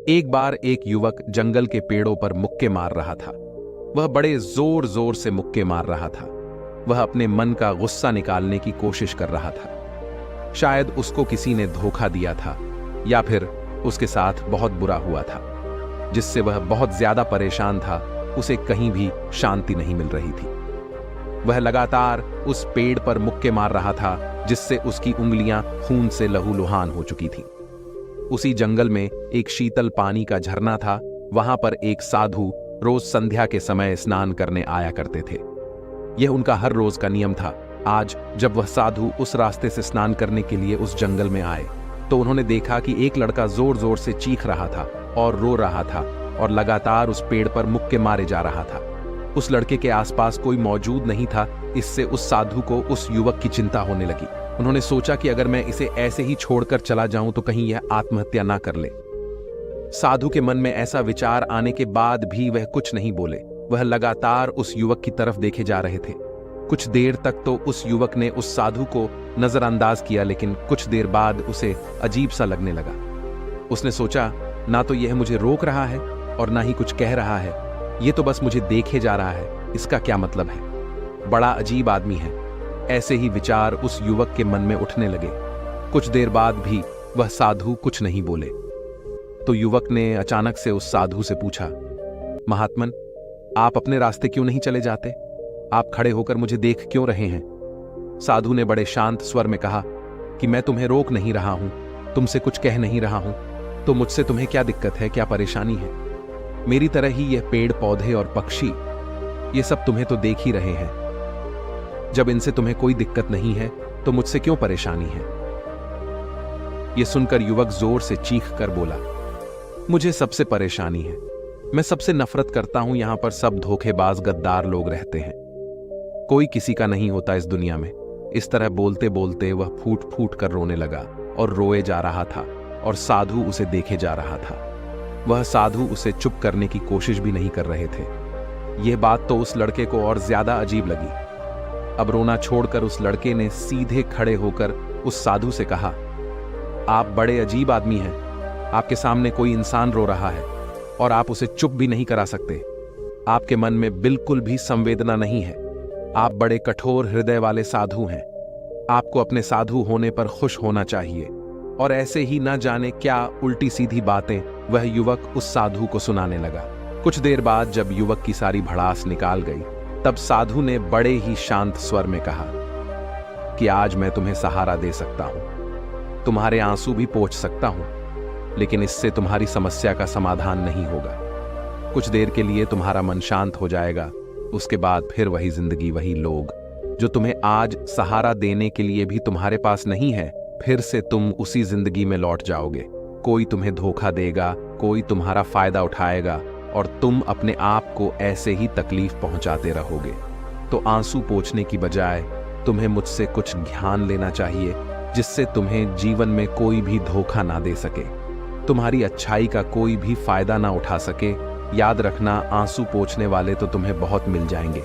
एक बार एक युवक जंगल के पेड़ों पर मुक्के मार रहा था। वह बड़े जोर जोर से मुक्के मार रहा था। वह अपने मन का गुस्सा निकालने की कोशिश कर रहा था। शायद उसको किसी ने धोखा दिया था या फिर उसके साथ बहुत बुरा हुआ था, जिससे वह बहुत ज्यादा परेशान था। उसे कहीं भी शांति नहीं मिल रही थी। वह लगातार उस पेड़ पर मुक्के मार रहा था, जिससे उसकी उंगलियां खून से लहूलुहान हो चुकी थीं। उसी जंगल में एक शीतल पानी का झरना था। वहां पर एक साधु रोज संध्या के समय स्नान करने आया करते थे। यह उनका हर रोज का नियम था। आज जब वह साधु उस रास्ते से स्नान करने के लिए उस जंगल में आए, तो उन्होंने देखा कि एक लड़का जोर जोर से चीख रहा था और रो रहा था और लगातार उस पेड़ पर मुक्के मारे जा रहा था। उस लड़के के आसपास कोई मौजूद नहीं था। इससे उस साधु को उस युवक की चिंता होने लगी। उन्होंने सोचा कि अगर मैं इसे ऐसे ही छोड़कर चला जाऊं तो कहीं यह आत्महत्या ना कर ले। साधु के मन में ऐसा विचार आने के बाद भी वह कुछ नहीं बोले। वह लगातार उस युवक की तरफ देखे जा रहे थे। कुछ देर तक तो उस युवक ने उस साधु को नजरअंदाज किया, लेकिन कुछ देर बाद उसे अजीब सा लगने लगा। उसने सोचा, ना तो यह मुझे रोक रहा है और ना ही कुछ कह रहा है। यह तो बस मुझे देखे जा रहा है। इसका क्या मतलब है? बड़ा अजीब आदमी है। ऐसे ही विचार उस युवक के मन में उठने लगे। कुछ देर बाद भी वह साधु कुछ नहीं बोले। तो युवक ने अचानक से उस साधु से पूछा, महात्मन, आप अपने रास्ते क्यों नहीं चले जाते? आप खड़े होकर मुझे देख क्यों रहे हैं? साधु ने बड़े शांत स्वर में कहा कि मैं तुम्हें रोक नहीं रहा हूं, तुमसे कुछ कह नहीं रहा हूं, तो मुझसे तुम्हें क्या दिक्कत है, क्या परेशानी है? मेरी तरह ही यह पेड़ पौधे और पक्षी, ये सब तुम्हें तो देख ही रहे हैं। जब इनसे तुम्हें कोई दिक्कत नहीं है तो मुझसे क्यों परेशानी है? यह सुनकर युवक जोर से चीख कर बोला, मुझे सबसे परेशानी है। मैं सबसे नफरत करता हूं। यहां पर सब धोखेबाज गद्दार लोग रहते हैं। कोई किसी का नहीं होता इस दुनिया में। इस तरह बोलते बोलते वह फूट फूट कर रोने लगा और रोए जा रहा था और साधु उसे देखे जा रहा था। वह साधु उसे चुप करने की कोशिश भी नहीं कर रहे थे। यह बात तो उस लड़के को और ज्यादा अजीब लगी। अब रोना छोड़कर उस लड़के ने सीधे खड़े होकर उस साधु से कहा, आप बड़े अजीब आदमी हैं। आपके सामने कोई इंसान रो रहा है और आप उसे चुप भी नहीं करा सकते। आपके मन में बिल्कुल भी संवेदना नहीं है। आप बड़े कठोर हृदय वाले साधु हैं। आपको अपने साधु होने पर खुश होना चाहिए। और ऐसे ही न जाने क्या उल्टी सीधी बातें वह युवक उस साधु को सुनाने लगा। कुछ देर बाद जब युवक की सारी भड़ास निकाल गई, तब साधु ने बड़े ही शांत स्वर में कहा कि आज मैं तुम्हें सहारा दे सकता हूं, तुम्हारे आंसू भी पोंछ सकता हूं, लेकिन इससे तुम्हारी समस्या का समाधान नहीं होगा। कुछ देर के लिए तुम्हारा मन शांत हो जाएगा। उसके बाद फिर वही जिंदगी, वही लोग जो तुम्हें आज सहारा देने के लिए भी तुम्हारे पास नहीं है, फिर से तुम उसी जिंदगी में लौट जाओगे। कोई तुम्हें धोखा देगा, कोई तुम्हारा फायदा उठाएगा और तुम अपने आप को ऐसे ही तकलीफ पहुंचाते रहोगे। तो आंसू पोंछने की बजाय तुम्हें मुझसे कुछ ज्ञान लेना चाहिए, जिससे तुम्हें जीवन में कोई भी धोखा ना दे सके, तुम्हारी अच्छाई का कोई भी फायदा ना उठा सके। याद रखना, आंसू पोंछने वाले तो तुम्हें बहुत मिल जाएंगे,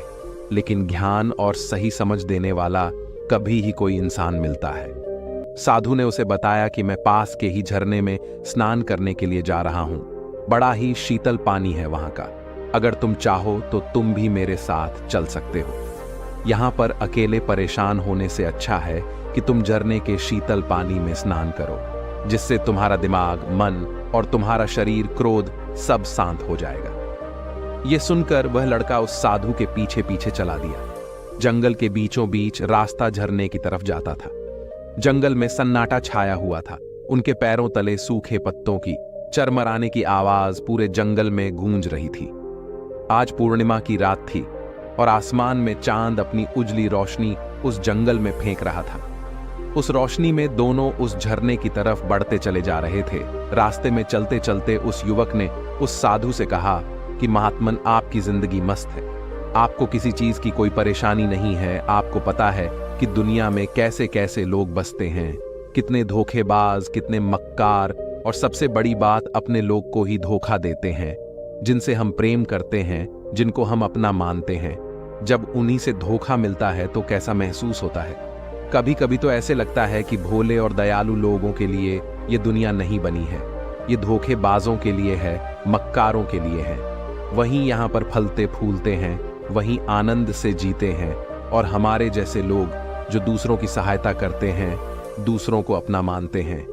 लेकिन ज्ञान और सही समझ देने वाला कभी ही कोई इंसान मिलता है। साधु ने उसे बताया कि मैं पास के ही झरने में स्नान करने के लिए जा रहा हूं। बड़ा ही शीतल पानी है वहां का। अगर तुम चाहो तो तुम भी मेरे साथ चल सकते हो। यहां पर अकेले परेशान होने से अच्छा है कि तुम झरने के शीतल पानी में स्नान करो, जिससे तुम्हारा दिमाग, मन और तुम्हारा शरीर, क्रोध सब शांत हो जाएगा। यह सुनकर वह लड़का उस साधु के पीछे पीछे चला दिया। जंगल के बीचों बीच रास्ता झरने की तरफ जाता था। जंगल में सन्नाटा छाया हुआ था। उनके पैरों तले सूखे पत्तों की चरमराने की आवाज पूरे जंगल में गूंज रही थी। आज पूर्णिमा की रात थी और आसमान में चांद अपनी उजली रोशनी उस जंगल में फेंक रहा था। उस रोशनी में दोनों उस झरने की तरफ बढ़ते चले जा रहे थे। रास्ते में चलते चलते उस युवक ने उस साधु से कहा कि महात्मन, आपकी जिंदगी मस्त है। आपको किसी चीज की कोई परेशानी नहीं है। आपको पता है कि दुनिया में कैसे कैसे लोग बसते हैं, कितने धोखेबाज, कितने मक्कार, और सबसे बड़ी बात, अपने लोग को ही धोखा देते हैं, जिनसे हम प्रेम करते हैं, जिनको हम अपना मानते हैं। जब उन्हीं से धोखा मिलता है तो कैसा महसूस होता है। कभी कभी तो ऐसे लगता है कि भोले और दयालु लोगों के लिए ये दुनिया नहीं बनी है। ये धोखेबाजों के लिए है, मक्कारों के लिए है। वहीं यहाँ पर फलते फूलते हैं, वहीं आनंद से जीते हैं, और हमारे जैसे लोग जो दूसरों की सहायता करते हैं, दूसरों को अपना मानते हैं,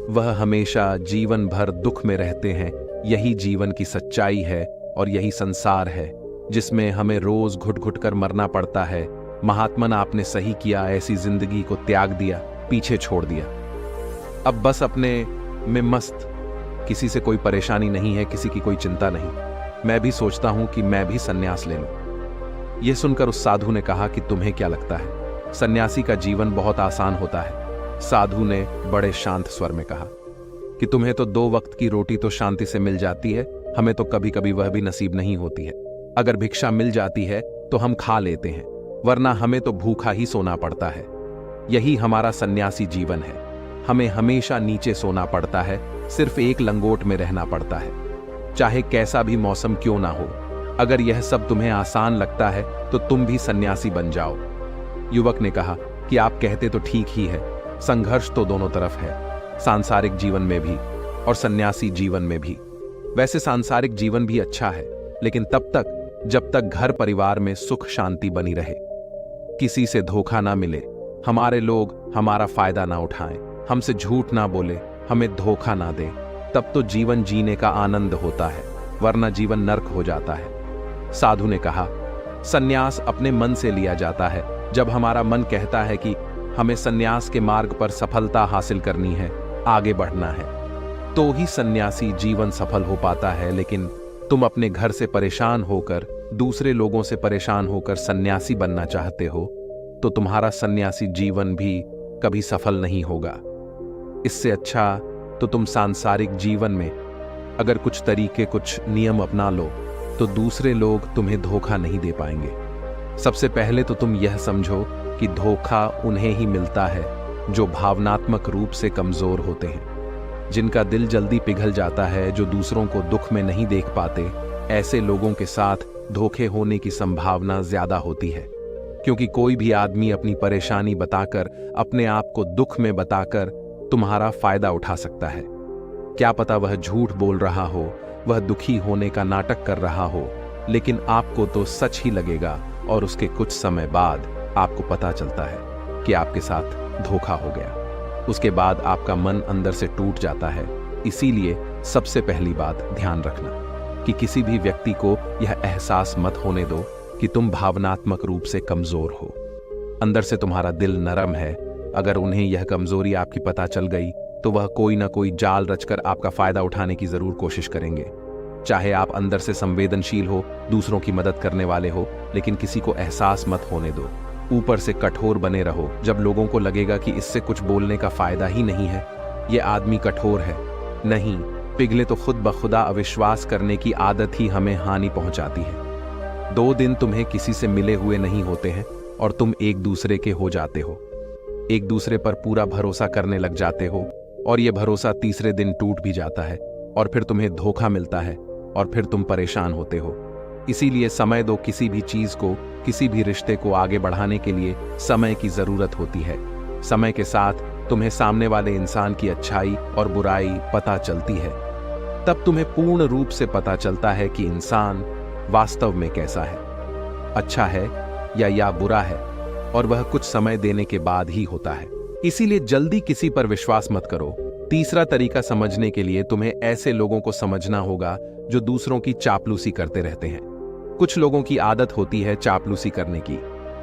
वह हमेशा जीवन भर दुख में रहते हैं। यही जीवन की सच्चाई है और यही संसार है जिसमें हमें रोज घुट घुट कर मरना पड़ता है। महात्मन, आपने सही किया, ऐसी जिंदगी को त्याग दिया, पीछे छोड़ दिया। अब बस अपने में मस्त, किसी से कोई परेशानी नहीं है, किसी की कोई चिंता नहीं। मैं भी सोचता हूं कि मैं भी सन्यास ले लूं। यह सुनकर उस साधु ने कहा कि तुम्हें क्या लगता है, सन्यासी का जीवन बहुत आसान होता है। साधु ने बड़े शांत स्वर में कहा कि तुम्हें तो 2 वक्त की रोटी तो शांति से मिल जाती है, हमें तो कभी कभी वह भी नसीब नहीं होती है। अगर भिक्षा मिल जाती है तो हम खा लेते हैं, वरना हमें तो भूखा ही सोना पड़ता है। यही हमारा सन्यासी जीवन है। हमें हमेशा नीचे सोना पड़ता है, सिर्फ एक लंगोट में रहना पड़ता है, चाहे कैसा भी मौसम क्यों ना हो। अगर यह सब तुम्हें आसान लगता है तो तुम भी सन्यासी बन जाओ। युवक ने कहा कि आप कहते तो ठीक ही है, संघर्ष तो दोनों तरफ है, सांसारिक जीवन में भी और सन्यासी जीवन में भी। वैसे सांसारिक जीवन भी अच्छा है, लेकिन तब तक जब तक घर परिवार में सुख शांति बनी रहे, किसी से धोखा ना मिले, हमारे लोग हमारा फायदा ना उठाएं, हमसे झूठ ना बोले, हमें धोखा ना दे, तब तो जीवन जीने का आनंद होता है, वरना जीवन नर्क हो जाता है। साधु ने कहा, सन्यास अपने मन से लिया जाता है। जब हमारा मन कहता है कि हमें सन्यास के मार्ग पर सफलता हासिल करनी है, आगे बढ़ना है, तो ही सन्यासी जीवन सफल हो पाता है। लेकिन तुम अपने घर से परेशान होकर, दूसरे लोगों से परेशान होकर सन्यासी बनना चाहते हो, तो तुम्हारा सन्यासी जीवन भी कभी सफल नहीं होगा। इससे अच्छा तो तुम सांसारिक जीवन में अगर कुछ तरीके, कुछ नियम अपना लो, तो दूसरे लोग तुम्हें धोखा नहीं दे पाएंगे। सबसे पहले तो तुम यह समझो कि धोखा उन्हें ही मिलता है जो भावनात्मक रूप से कमजोर होते हैं, जिनका दिल जल्दी पिघल जाता है, जो दूसरों को दुख में नहीं देख पाते। ऐसे लोगों के साथ धोखे होने की संभावना ज्यादा होती है, क्योंकि कोई भी आदमी अपनी परेशानी बताकर, अपने आप को दुख में बताकर तुम्हारा फायदा उठा सकता है। क्या पता वह झूठ बोल रहा हो, वह दुखी होने का नाटक कर रहा हो, लेकिन आपको तो सच ही लगेगा, और उसके कुछ समय बाद आपको पता चलता है कि आपके साथ धोखा हो गया। उसके बाद आपका मन अंदर से टूट जाता है। इसीलिए सबसे पहली बात ध्यान रखना कि किसी भी व्यक्ति को यह एहसास मत होने दो कि तुम भावनात्मक रूप से कमजोर हो। अंदर से तुम्हारा दिल नरम है। अगर उन्हें यह कमजोरी आपकी पता चल गई तो वह कोई ना कोई जाल रचकर आपका फायदा उठाने की जरूर कोशिश करेंगे। चाहे आप अंदर से संवेदनशील हो, दूसरों की मदद करने वाले हो, लेकिन किसी को एहसास मत होने दो। ऊपर से कठोर बने रहो। जब लोगों को लगेगा कि इससे कुछ बोलने का फायदा ही नहीं है, ये आदमी कठोर है, नहीं पिघले, तो खुद ब खुदा अविश्वास करने की आदत ही हमें हानि पहुंचाती है। 2 दिन तुम्हें किसी से मिले हुए नहीं होते हैं और तुम एक दूसरे के हो जाते हो, एक दूसरे पर पूरा भरोसा करने लग जाते हो, और यह भरोसा तीसरे दिन टूट भी जाता है, और फिर तुम्हें धोखा मिलता है, और फिर तुम परेशान होते हो। इसीलिए समय दो। किसी भी चीज को, किसी भी रिश्ते को आगे बढ़ाने के लिए समय की जरूरत होती है। समय के साथ तुम्हें सामने वाले इंसान की अच्छाई और बुराई पता चलती है। तब तुम्हें पूर्ण रूप से पता चलता है कि इंसान वास्तव में कैसा है, अच्छा है या बुरा है, और वह कुछ समय देने के बाद ही होता है। इसीलिए जल्दी किसी पर विश्वास मत करो। तीसरा तरीका समझने के लिए तुम्हें ऐसे लोगों को समझना होगा जो दूसरों की चापलूसी करते रहते हैं। कुछ लोगों की आदत होती है चापलूसी करने की।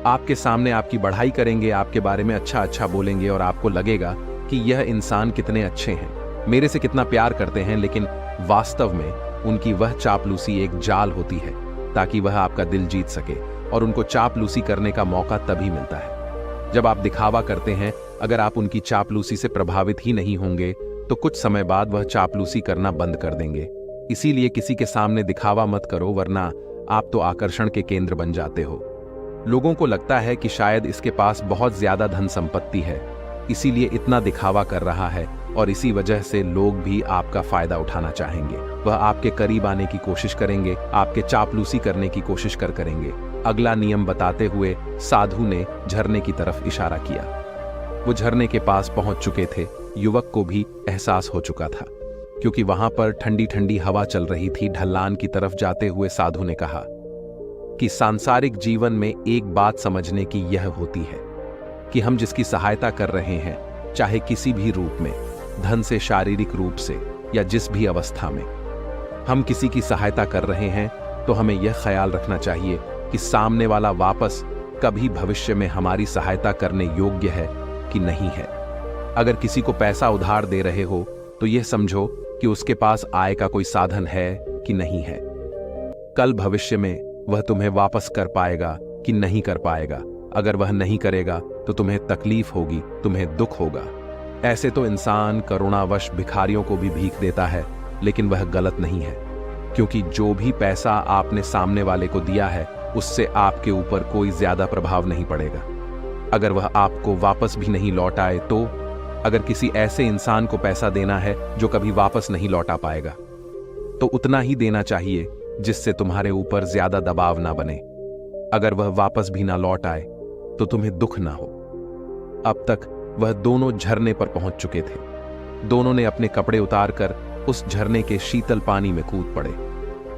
आपके सामने आपकी बढ़ाई करेंगे, आपके बारे में अच्छा अच्छा बोलेंगे, और आपको लगेगा कि यह इंसान कितने अच्छे हैं, मेरे से कितना प्यार करते हैं, लेकिन वास्तव में उनकी वह चापलूसी एक जाल होती है ताकि वह आपका दिल जीत सके। और उनको चापलूसी करने का मौका तभी मिलता है जब आप दिखावा करते हैं। अगर आप उनकी चापलूसी से प्रभावित ही नहीं होंगे तो कुछ समय बाद वह चापलूसी करना बंद कर देंगे। इसीलिए किसी के सामने दिखावा मत करो, वरना आप तो आकर्षण के केंद्र बन जाते हो। लोगों को लगता है कि शायद इसके पास बहुत ज्यादा धन संपत्ति है, इसीलिए इतना दिखावा कर रहा है, और इसी वजह से लोग भी आपका फायदा उठाना चाहेंगे। वह आपके करीब आने की कोशिश करेंगे, आपके चापलूसी करने की कोशिश करेंगे। अगला नियम बताते हुए साधु ने झरने की तरफ इशारा किया। वो झरने के पास पहुंच चुके थे। युवक को भी एहसास हो चुका था क्योंकि वहां पर ठंडी ठंडी हवा चल रही थी। ढलान की तरफ जाते हुए साधु ने कहा कि सांसारिक जीवन में एक बात समझने की यह होती है कि हम जिसकी सहायता कर रहे हैं, चाहे किसी भी रूप में, धन से, शारीरिक रूप से या जिस भी अवस्था में हम किसी की सहायता कर रहे हैं, तो हमें यह ख्याल रखना चाहिए कि सामने वाला वापस कभी भविष्य में हमारी सहायता करने योग्य है कि नहीं है। अगर किसी को पैसा उधार दे रहे हो तो यह समझो कि उसके पास आय का कोई साधन है कि नहीं है। कल भविष्य में वह तुम्हें वापस कर पाएगा कि नहीं कर पाएगा। अगर वह नहीं करेगा तो तुम्हें तकलीफ होगी, तुम्हें दुख होगा। ऐसे तो इंसान करुणावश भिखारियों को भी भीख देता है, लेकिन वह गलत नहीं है, क्योंकि जो भी पैसा आपने सामने वाले को दिया है उससे आपके ऊपर कोई ज्यादा प्रभाव नहीं पड़ेगा। अगर वह आपको वापस भी नहीं लौट आए तो अगर किसी ऐसे इंसान को पैसा देना है जो कभी वापस नहीं लौटा पाएगा, तो उतना ही देना चाहिए जिससे तुम्हारे ऊपर ज्यादा दबाव ना बने। अगर वह वापस भी ना लौट आए तो तुम्हें दुख ना हो। अब तक वह दोनों झरने पर पहुंच चुके थे। दोनों ने अपने कपड़े उतारकर उस झरने के शीतल पानी में कूद पड़े।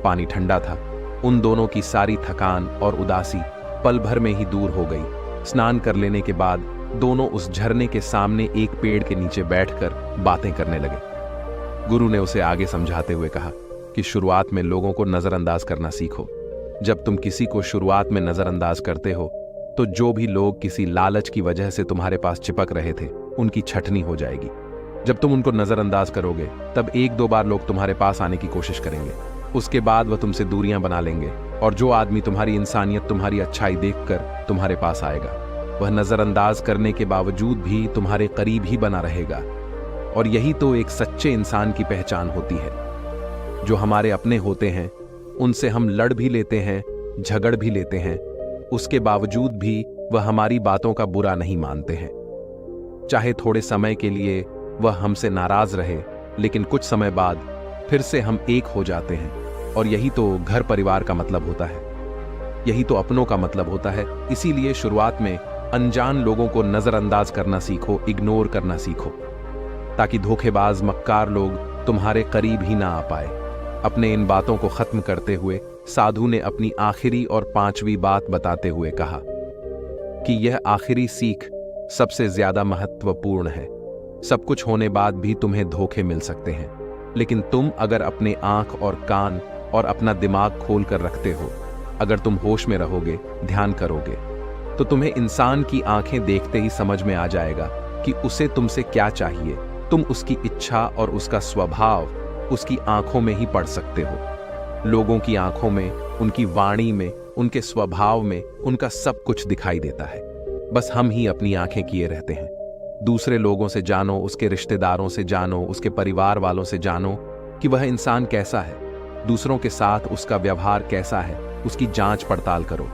पानी ठंडा था। उन दोनों की सारी थकान और उदासी पल भर में ही दूर हो गई। स्नान कर लेने के बाद दोनों उस झरने के सामने एक पेड़ के नीचे बैठकर बातें करने लगे। गुरु ने उसे आगे समझाते हुए कहा कि शुरुआत में लोगों को नजरअंदाज करना सीखो। जब तुम किसी को शुरुआत में नजरअंदाज करते हो तो जो भी लोग किसी लालच की वजह से तुम्हारे पास चिपक रहे थे, उनकी छटनी हो जाएगी। जब तुम उनको नजरअंदाज करोगे तब एक दो बार लोग तुम्हारे पास आने की कोशिश करेंगे। उसके बाद वह तुमसे दूरियां बना लेंगे, और जो आदमी तुम्हारी इंसानियत, तुम्हारी अच्छाई देखकर तुम्हारे पास आएगा, वह नजरअंदाज करने के बावजूद भी तुम्हारे करीब ही बना रहेगा। और यही तो एक सच्चे इंसान की पहचान होती है। जो हमारे अपने होते हैं उनसे हम लड़ भी लेते हैं, झगड़ भी लेते हैं, उसके बावजूद भी वह हमारी बातों का बुरा नहीं मानते हैं। चाहे थोड़े समय के लिए वह हमसे नाराज रहे, लेकिन कुछ समय बाद फिर से हम एक हो जाते हैं। और यही तो घर परिवार का मतलब होता है, यही तो अपनों का मतलब होता है। इसीलिए शुरुआत में अनजान लोगों को नजरअंदाज करना सीखो, इग्नोर करना सीखो, ताकि धोखेबाज मक्कार लोग तुम्हारे करीब ही ना आ पाए। अपने इन बातों को खत्म करते हुए साधु ने अपनी आखिरी और 5वीं बात बताते हुए कहा कि यह आखिरी सीख सबसे ज्यादा महत्वपूर्ण है। सब कुछ होने बाद भी तुम्हें धोखे मिल सकते हैं, लेकिन तुम अगर अपने आंख और कान और अपना दिमाग खोल कर रखते हो, अगर तुम होश में रहोगे, ध्यान करोगे, तो तुम्हें इंसान की आंखें देखते ही समझ में आ जाएगा कि उसे तुमसे क्या चाहिए। तुम उसकी इच्छा और उसका स्वभाव उसकी आंखों में ही पढ़ सकते हो। लोगों की आंखों में, उनकी वाणी में, उनके स्वभाव में उनका सब कुछ दिखाई देता है। बस हम ही अपनी आंखें किए रहते हैं। दूसरे लोगों से जानो, उसके रिश्तेदारों से जानो, उसके परिवार वालों से जानो कि वह इंसान कैसा है, दूसरों के साथ उसका व्यवहार कैसा है, उसकी जांच पड़ताल करो।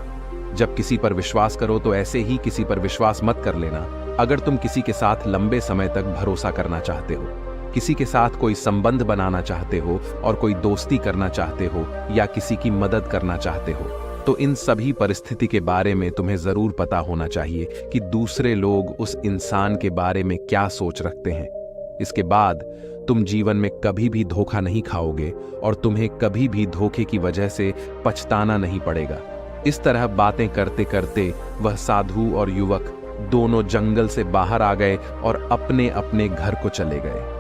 जब किसी पर विश्वास करो तो ऐसे ही किसी पर विश्वास मत कर लेना। अगर तुम किसी के साथ लंबे समय तक भरोसा करना चाहते हो, किसी के साथ कोई संबंध बनाना चाहते हो और कोई दोस्ती करना चाहते हो या किसी की मदद करना चाहते हो, तो इन सभी परिस्थिति के बारे में तुम्हें जरूर पता होना चाहिए कि दूसरे लोग उस इंसान के बारे में क्या सोच रखते हैं। इसके बाद तुम जीवन में कभी भी धोखा नहीं खाओगे और तुम्हें कभी भी धोखे की वजह से पछताना नहीं पड़ेगा। इस तरह बातें करते करते वह साधु और युवक दोनों जंगल से बाहर आ गए और अपने अपने घर को चले गए।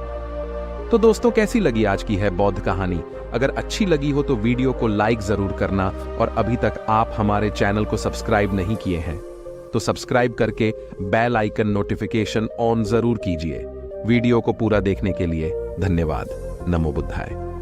तो दोस्तों, कैसी लगी आज की है बौद्ध कहानी? अगर अच्छी लगी हो तो वीडियो को लाइक जरूर करना, और अभी तक आप हमारे चैनल को सब्सक्राइब नहीं किए हैं तो सब्सक्राइब करके बेल आइकन नोटिफिकेशन ऑन जरूर कीजिए। वीडियो को पूरा देखने के लिए धन्यवाद। नमो बुद्धाय।